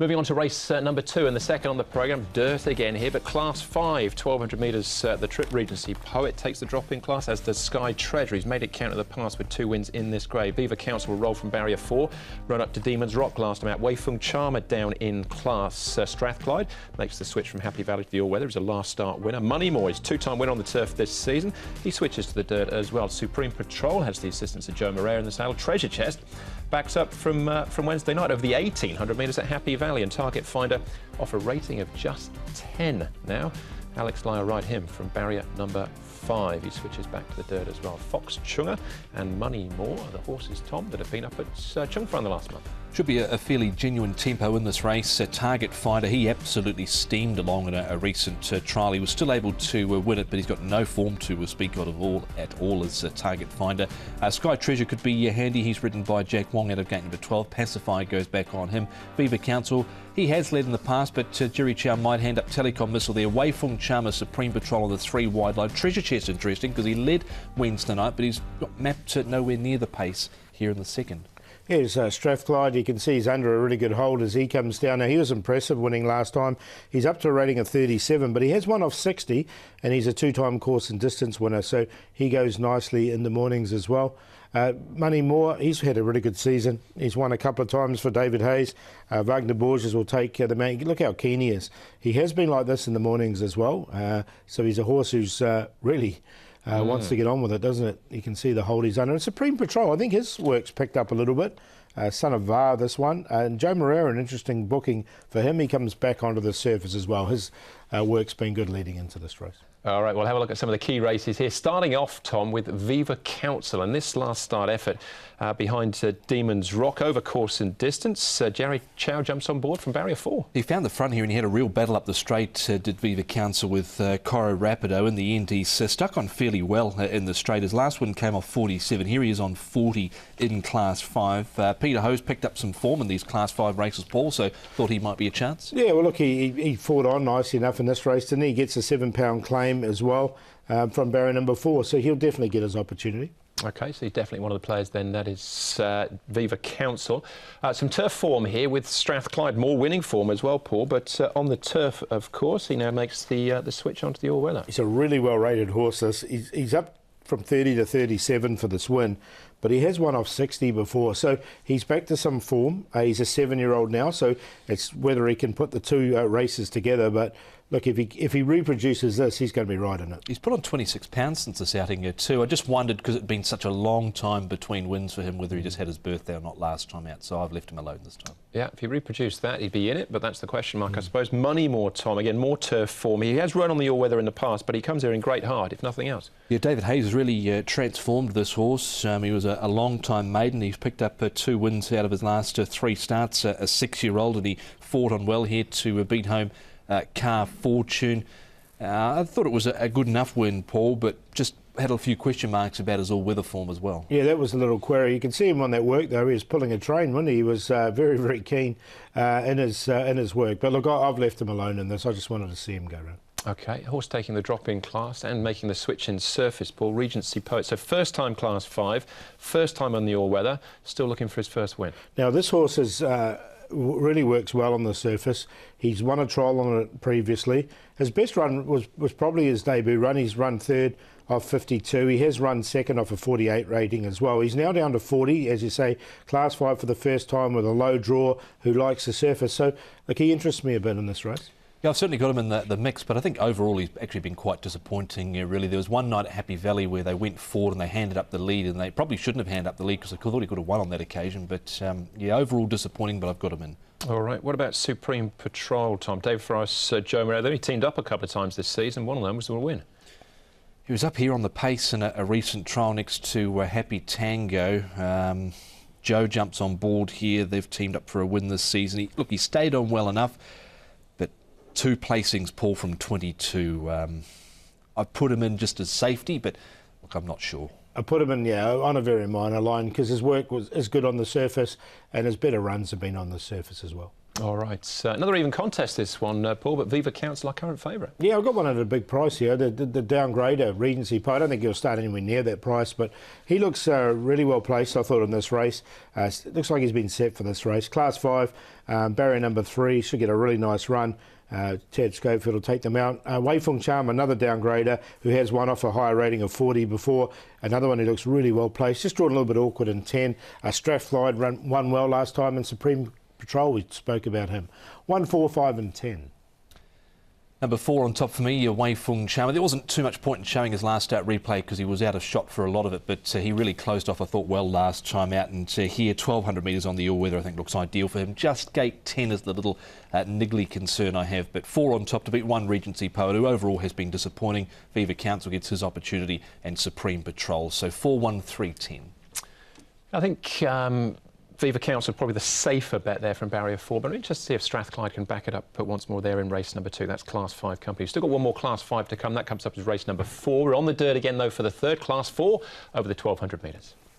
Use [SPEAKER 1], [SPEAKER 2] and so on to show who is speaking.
[SPEAKER 1] Moving on to race number 2 and the second on the programme. Dirt again here, but Class 5, 1,200 metres. The Trip Regency Poet takes the drop in class, as does Sky Treasure. He's made it count in the past with 2 wins in this grade. Viva Council will roll from barrier 4, run up to Demon's Rock last time out. Wei Fung Charmer down in class. Strathclyde makes the switch from Happy Valley to the all-weather as a last start winner. Moneymore is 2-time winner on the turf this season. He switches to the dirt as well. Supreme Patrol has the assistance of Joe Moreira in the saddle. Treasure Chest backs up from Wednesday night over the 1,800 metres at Happy Valley, and Target Finder off a rating of just 10 now. Alex Lyer ride him from barrier number 5. He switches back to the dirt as well. Fox Chunga and Moneymore are the horses, Tom, that have been up at Chungfrun the last month.
[SPEAKER 2] Should be a fairly genuine tempo in this race. Target Finder, he absolutely steamed along in a recent trial. He was still able to win it, but he's got no form to speak of at all as Target Finder. Sky Treasure could be handy. He's ridden by Jack Wong out of gate number 12. Pacifier goes back on him. Viva Council, he has led in the past, but Jerry Chow might hand up Telecom Missile there. Wei Fung Charmer, Supreme Patrol on the 3 wide line. Treasure Chest interesting because he led Wednesday night, but he's got mapped nowhere near the pace here in the second.
[SPEAKER 3] Here's Strathclyde. You can see he's under a really good hold as he comes down. Now, he was impressive winning last time. He's up to a rating of 37, but he has won off 60, and he's a 2-time course and distance winner, so he goes nicely in the mornings as well. Moneymore, he's had a really good season. He's won a couple of times for David Hayes. Wagner Borges will take the man. Look how keen he is. He has been like this in the mornings as well, so he's a horse who's really... wants to get on with it, doesn't it? You can see the hold he's under. And Supreme Patrol, I think his work's picked up a little bit. Son of Var, this one. And Joe Moreira, an interesting booking for him. He comes back onto the surface as well. His work's been good leading into this race.
[SPEAKER 1] All right, we'll have a look at some of the key races here. Starting off, Tom, with Viva Council, and this last start effort behind Demon's Rock over course and distance. Jerry Chow jumps on board from barrier 4.
[SPEAKER 2] He found the front here and he had a real battle up the straight, did Viva Council with Coro Rapido. In the end, he's stuck on fairly well in the straight. His last win came off 47. Here he is on 40 in Class 5. Peter Hose picked up some form in these Class 5 races, Paul, so thought he might be a chance.
[SPEAKER 3] Yeah, well, look, he fought on nicely enough in this race, didn't he? He gets a 7-pound claim as well from barrier number 4, so he'll definitely get his opportunity.
[SPEAKER 1] OK, so he's definitely one of the players then. That is Viva Council. Some turf form here with Strathclyde, more winning form as well, Paul, but on the turf, of course, he now makes the switch onto the all-weather. He's
[SPEAKER 3] a really well-rated horse. He's up from 30 to 37 for this win, but he has won off 60 before, so he's back to some form. He's a 7-year-old now, so it's whether he can put the 2 races together, but look, if he reproduces this, he's going to be right in it.
[SPEAKER 2] He's put on 26 pounds since this outing here too. I just wondered, because it'd been such a long time between wins for him, whether he just had his birthday or not last time out, so I've left him alone this time.
[SPEAKER 1] Yeah, if he reproduced that, he'd be in it, but that's the question mark, I suppose. Moneymore, Tom, again, more turf form. He has run on the all-weather in the past, but he comes here in great heart, if nothing else.
[SPEAKER 2] Yeah, David Hayes has really transformed this horse. He was a long-time maiden. He's picked up 2 wins out of his last 3 starts, a 6-year-old, and he fought on well here to beat home Car Fortune. I thought it was a good enough win, Paul, but just had a few question marks about his all-weather form as well.
[SPEAKER 3] Yeah, that was a little query. You can see him on that work, though. He was pulling a train, wasn't he? He was very, very keen in his work. But look, I've left him alone in this. I just wanted to see him go round.
[SPEAKER 1] OK, horse taking the drop-in class and making the switch in surface, Paul, Regency Poet. So first time Class 5, first time on the all-weather, still looking for his first win.
[SPEAKER 3] Now, this horse is... really works well on the surface. He's won a trial on it previously. His best run was probably his debut run. He's run 3rd off 52. He has run 2nd off a 48 rating as well. He's now down to 40, as you say, Class 5 for the first time with a low draw who likes the surface. So, look, he interests me a bit in this race.
[SPEAKER 2] Yeah, I've certainly got him in the mix, but I think overall he's actually been quite disappointing, really. There was one night at Happy Valley where they went forward and they handed up the lead, and they probably shouldn't have handed up the lead because I thought he could have won on that occasion. But, yeah, overall disappointing, but I've got him in.
[SPEAKER 1] All right, what about Supreme Patrol, Tom? David Forrest, Joe Moreira, they only teamed up a couple of times this season. One of them was the win.
[SPEAKER 2] He was up here on the pace in a recent trial next to Happy Tango. Joe jumps on board here. They've teamed up for a win this season. Look, he stayed on well enough, but 2 placings, Paul, from 22. I put him in just as safety, but look, I'm not sure.
[SPEAKER 3] I put him in, yeah, on a very minor line because his work is good on the surface and his better runs have been on the surface as well.
[SPEAKER 1] All right, another even contest this one, Paul, but Viva Council, our current favourite.
[SPEAKER 3] Yeah, I've got one at a big price here, the downgrader, Regency Pie. I don't think he'll start anywhere near that price, but he looks really well placed, I thought, in this race. Looks like he's been set for this race. Class 5, barrier number 3, should get a really nice run. Chad Schofield will take them out. Wei Feng Charm, another downgrader who has won off a higher rating of 40 before. Another one who looks really well placed. Just drawn a little bit awkward in 10. Strathclyde won well last time in Supreme Patrol. We spoke about him. 1, 4, 5 and 10.
[SPEAKER 2] Number 4 on top for me, Wei Feng Charm. There wasn't too much point in showing his last start replay because he was out of shot for a lot of it, but he really closed off, I thought, well last time out. And here, 1,200 metres on the all-weather, I think looks ideal for him. Just gate 10 is the little niggly concern I have, but 4 on top to beat 1 Regency Poet, who overall has been disappointing. Viva Council gets his opportunity, and Supreme Patrol. So 4, 1, 3, 10.
[SPEAKER 1] I think Viva Council probably the safer bet there from barrier 4, but I'm interested to see if Strathclyde can back it up, put once more there in race number 2. That's Class 5 company. Still got one more Class 5 to come. That comes up as race number 4. We're on the dirt again, though, for the third Class 4 over the 1,200 metres.